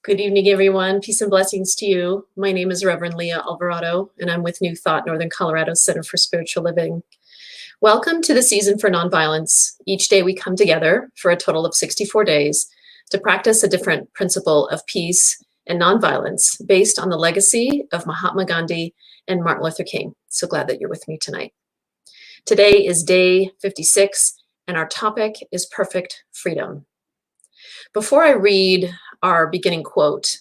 Good evening, everyone. Peace and blessings to you. My name is Reverend Leah Alvarado, and I'm with New Thought Northern Colorado Center for Spiritual Living. Welcome to the season for nonviolence. Each day we come together for a total of 64 days to practice a different principle of peace and nonviolence based on the legacy of Mahatma Gandhi and Martin Luther King. So glad that you're with me tonight. Today is day 56, and our topic is perfect freedom. Before I read our beginning quote,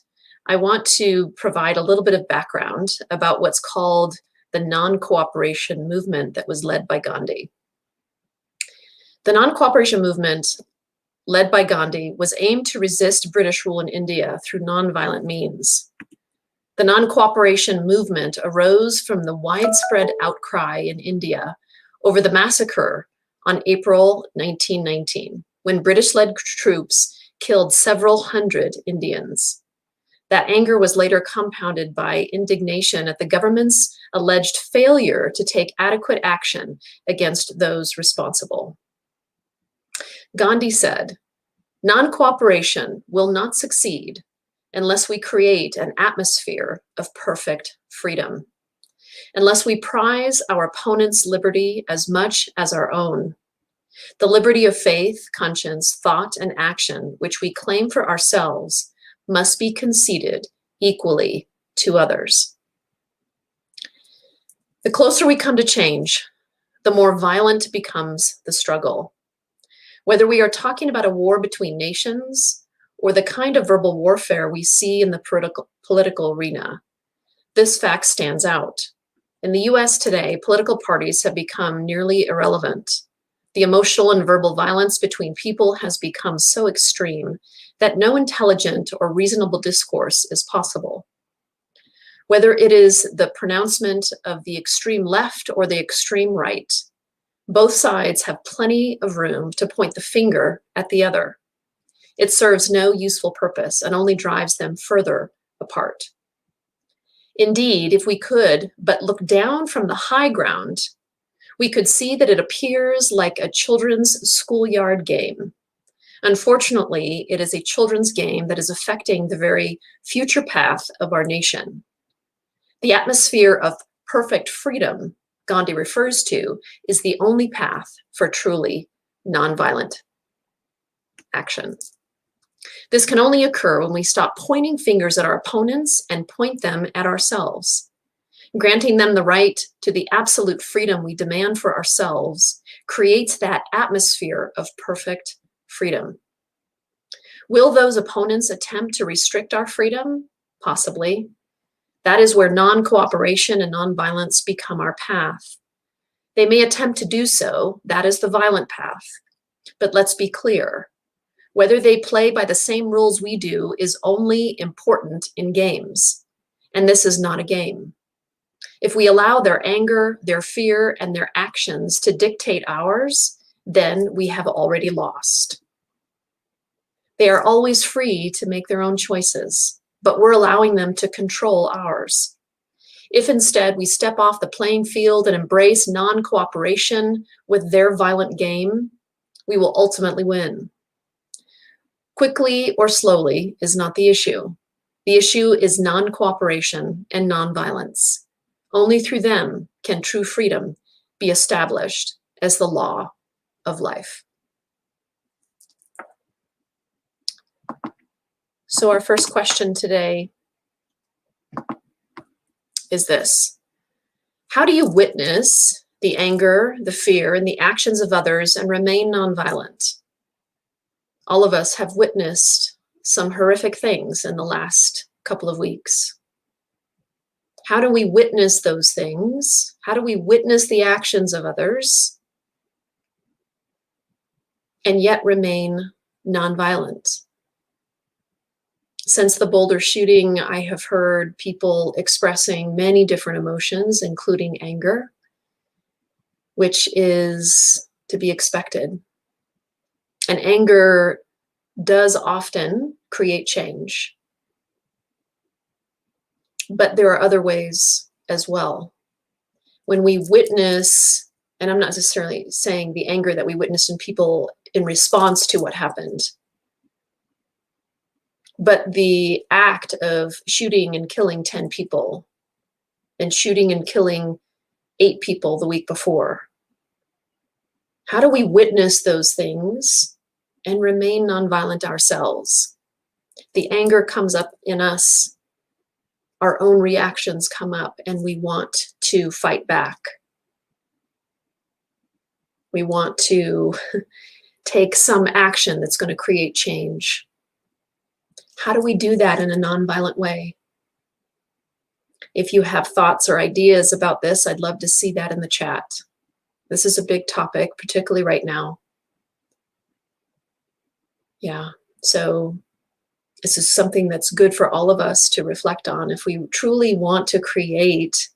I want to provide a little bit of background about what's called the non-cooperation movement that was led by Gandhi. The non-cooperation movement led by Gandhi was aimed to resist British rule in India through nonviolent means. The non-cooperation movement arose from the widespread outcry in India over the massacre on April 1919, when British-led troops killed several hundred Indians. That anger was later compounded by indignation at the government's alleged failure to take adequate action against those responsible. Gandhi said, "Non-cooperation will not succeed unless we create an atmosphere of perfect freedom, unless we prize our opponent's liberty as much as our own. The liberty of faith, conscience, thought, and action, which we claim for ourselves, must be conceded equally to others." The closer we come to change, the more violent becomes the struggle. Whether we are talking about a war between nations or the kind of verbal warfare we see in the political arena, this fact stands out. In the US today, political parties have become nearly irrelevant. The emotional and verbal violence between people has become so extreme that no intelligent or reasonable discourse is possible. Whether it is the pronouncement of the extreme left or the extreme right, both sides have plenty of room to point the finger at the other. It serves no useful purpose and only drives them further apart. Indeed, if we could but look down from the high ground, we could see that it appears like a children's schoolyard game. Unfortunately, it is a children's game that is affecting the very future path of our nation. The atmosphere of perfect freedom Gandhi refers to is the only path for truly nonviolent action. This can only occur when we stop pointing fingers at our opponents and point them at ourselves. Granting them the right to the absolute freedom we demand for ourselves creates that atmosphere of perfect freedom. Will those opponents attempt to restrict our freedom? Possibly. That is where non-cooperation and nonviolence become our path. They may attempt to do so. That is the violent path. But let's be clear. Whether they play by the same rules we do is only important in games. And this is not a game. If we allow their anger, their fear, and their actions to dictate ours, then we have already lost. They are always free to make their own choices, but we're allowing them to control ours. If instead we step off the playing field and embrace non-cooperation with their violent game, we will ultimately win. Quickly or slowly is not the issue. The issue is non-cooperation and nonviolence. Only through them can true freedom be established as the law of life. So our first question today is this: how do you witness the anger, the fear, and the actions of others and remain nonviolent? All of us have witnessed some horrific things in the last couple of weeks. How do we witness those things? How do we witness the actions of others and yet remain nonviolent? Since the Boulder shooting, I have heard people expressing many different emotions, including anger, which is to be expected. And anger does often create change. But there are other ways as well. When we witness, and I'm not necessarily saying the anger that we witness in people in response to what happened, But the act of shooting and killing 10 people and shooting and killing 8 people the week before, how do we witness those things and remain nonviolent ourselves? The anger comes up in us, our own reactions come up, and we want to fight back. We want to take some action that's going to create change. How do we do that in a nonviolent way? If you have thoughts or ideas about this, I'd love to see that in the chat. This is a big topic, particularly right now. Yeah, so this is something that's good for all of us to reflect on. If we truly want to create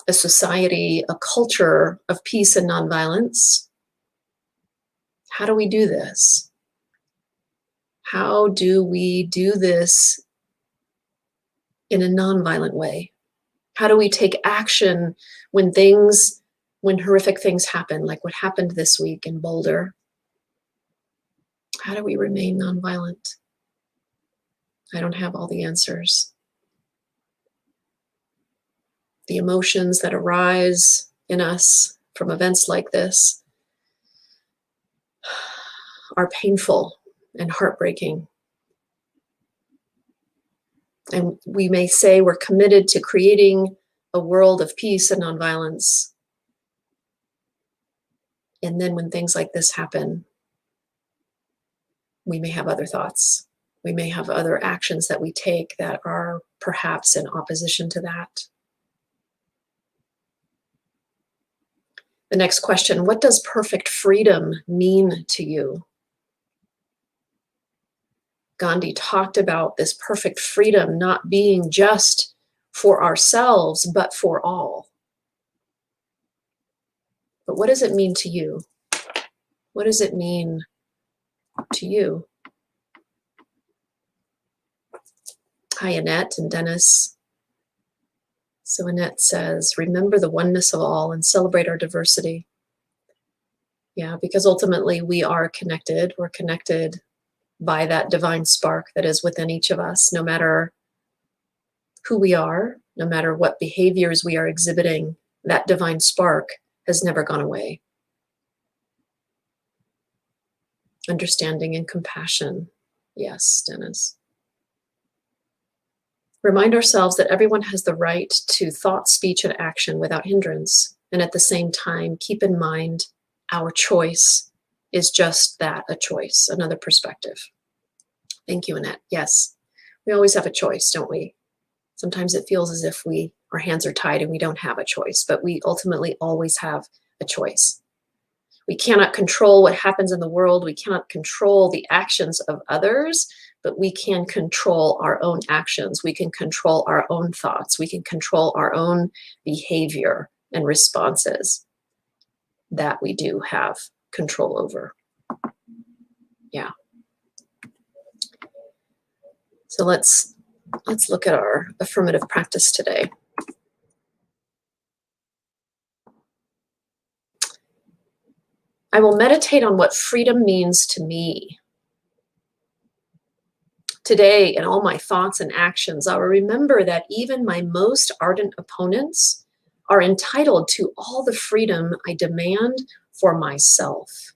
a society, a culture of peace and nonviolence, how do we do this? How do we do this in a nonviolent way? How do we take action when horrific things happen, like what happened this week in Boulder? How do we remain nonviolent? I don't have all the answers. The emotions that arise in us from events like this are painful and heartbreaking. And we may say we're committed to creating a world of peace and nonviolence. And then when things like this happen, we may have other thoughts. We may have other actions that we take that are perhaps in opposition to that. The next question, what does perfect freedom mean to you? Gandhi talked about this perfect freedom not being just for ourselves, but for all. But what does it mean to you? What does it mean to you? Hi, Annette and Dennis. So Annette says, remember the oneness of all and celebrate our diversity. Yeah, because ultimately we are connected. We're connected by that divine spark that is within each of us, no matter who we are, no matter what behaviors we are exhibiting, that divine spark has never gone away. Understanding and compassion. Yes, Dennis. Remind ourselves that everyone has the right to thought, speech, and action without hindrance. And at the same time, keep in mind our choice is just that, a choice, another perspective. Thank you, Annette. Yes, we always have a choice, don't we? Sometimes it feels as if our hands are tied and we don't have a choice, but we ultimately always have a choice. We cannot control what happens in the world. We cannot control the actions of others, but we can control our own actions. We can control our own thoughts. We can control our own behavior and responses. That we do have control over. Yeah. So let's look at our affirmative practice today. I will meditate on what freedom means to me. Today, in all my thoughts and actions, I will remember that even my most ardent opponents are entitled to all the freedom I demand for myself.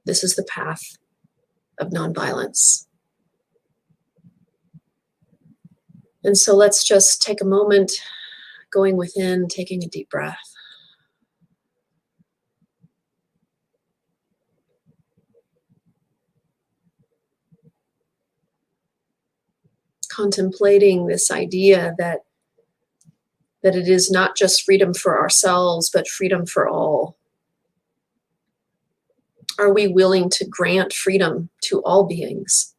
This is the path of nonviolence. And so let's just take a moment, going within, taking a deep breath. Contemplating this idea that it is not just freedom for ourselves, but freedom for all. Are we willing to grant freedom to all beings,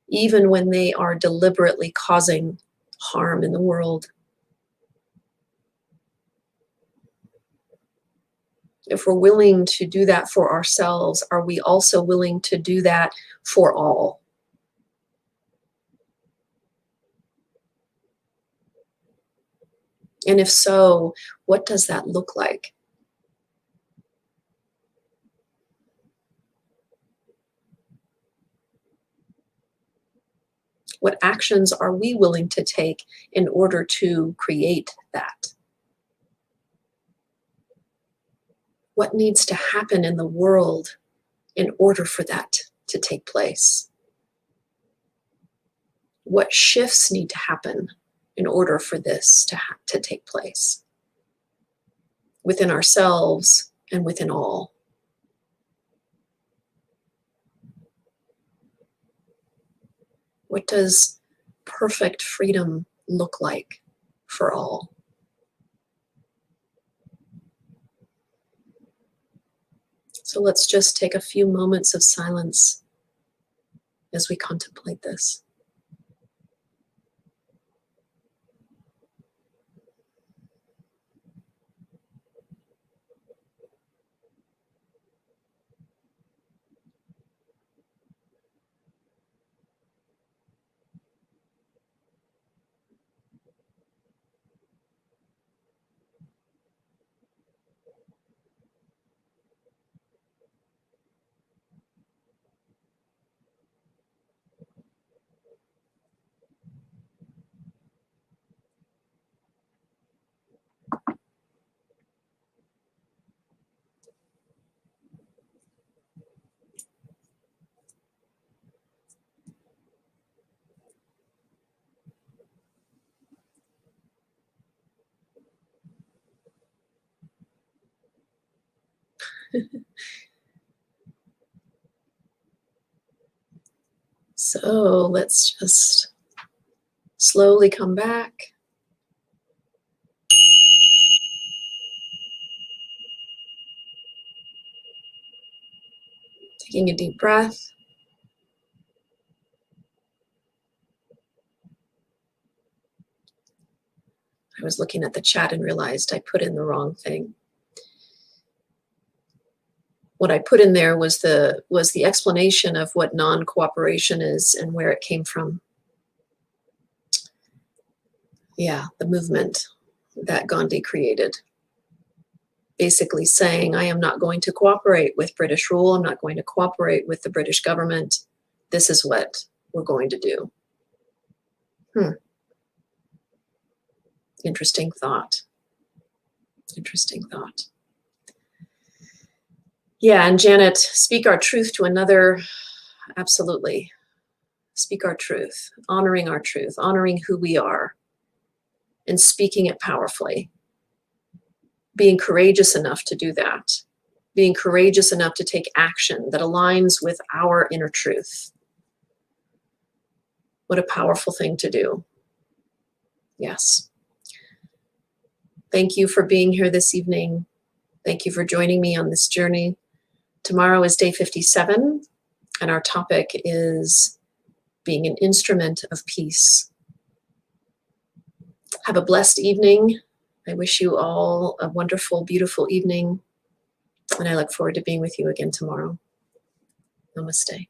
even when they are deliberately causing harm in the world? If we're willing to do that for ourselves, are we also willing to do that for all? And if so, what does that look like? What actions are we willing to take in order to create that? What needs to happen in the world in order for that to take place? What shifts need to happen in order for this to take place? Within ourselves and within all. What does perfect freedom look like for all? So let's just take a few moments of silence as we contemplate this. So let's just slowly come back. Taking a deep breath. I was looking at the chat and realized I put in the wrong thing. What I put in there was the explanation of what non-cooperation is and where it came from. Yeah, the movement that Gandhi created. Basically saying, I am not going to cooperate with British rule. I'm not going to cooperate with the British government. This is what we're going to do. Interesting thought. Interesting thought. Yeah, and Janet, speak our truth to another. Absolutely. Speak our truth, honoring who we are, and speaking it powerfully. Being courageous enough to do that. Being courageous enough to take action that aligns with our inner truth. What a powerful thing to do. Yes. Thank you for being here this evening. Thank you for joining me on this journey. Tomorrow is day 57, and our topic is being an instrument of peace. Have a blessed evening. I wish you all a wonderful, beautiful evening, and I look forward to being with you again tomorrow. Namaste.